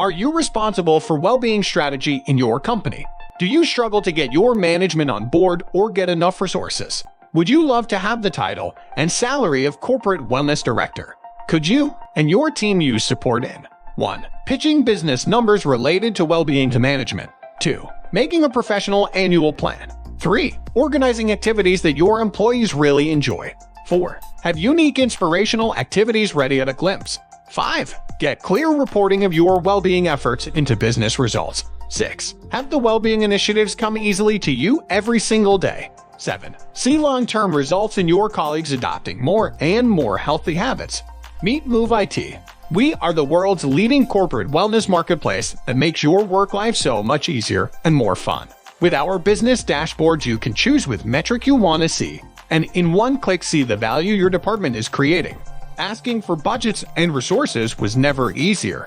Are you responsible for well-being strategy in your company? Do you struggle to get your management on board or get enough resources? Would you love to have the title and salary of Corporate Wellness Director? Could you and your team use support in 1. Pitching business numbers related to well-being to management. 2. Making a professional annual plan. 3. Organizing activities that your employees really enjoy. 4. Have unique inspirational activities ready at a glimpse. 5. Get clear reporting of your well-being efforts into business results. 6. Have the well-being initiatives come easily to you every single day. 7. See long-term results in your colleagues adopting more and more healthy habits. Meet Moov-IT. We are the world's leading corporate wellness marketplace that makes your work life so much easier and more fun. With our business dashboards, you can choose which metric you want to see, and in one click see the value your department is creating. Asking for budgets and resources was never easier.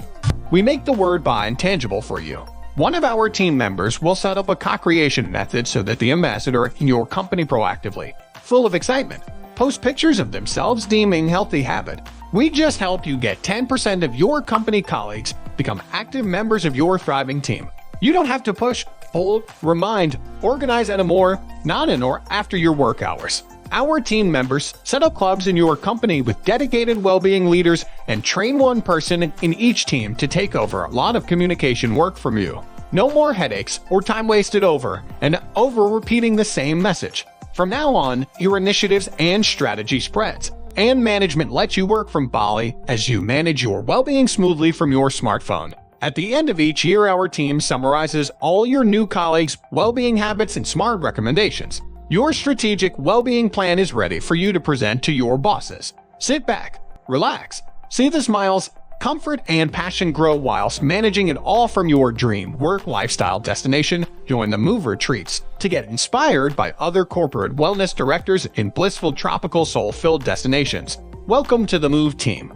We make the word buy intangible for you. One of our team members will set up a co-creation method so that the ambassador in your company proactively, full of excitement, post pictures of themselves deeming healthy habit. We just helped you get 10% of your company colleagues become active members of your thriving team. You don't have to push, hold, remind, organize at a more, not in or after your work hours. Our team members set up clubs in your company with dedicated well-being leaders and train one person in each team to take over a lot of communication work from you. No more headaches or time wasted over and over repeating the same message. From now on, your initiatives and strategy spreads, and management lets you work from Bali as you manage your well-being smoothly from your smartphone. At the end of each year, our team summarizes all your new colleagues' well-being habits and smart recommendations. Your strategic well-being plan is ready for you to present to your bosses. Sit back, relax, see the smiles, comfort, and passion grow whilst managing it all from your dream work lifestyle destination. Join the Moov retreats to get inspired by other corporate wellness directors in blissful tropical soul-filled destinations. Welcome to the Moov team.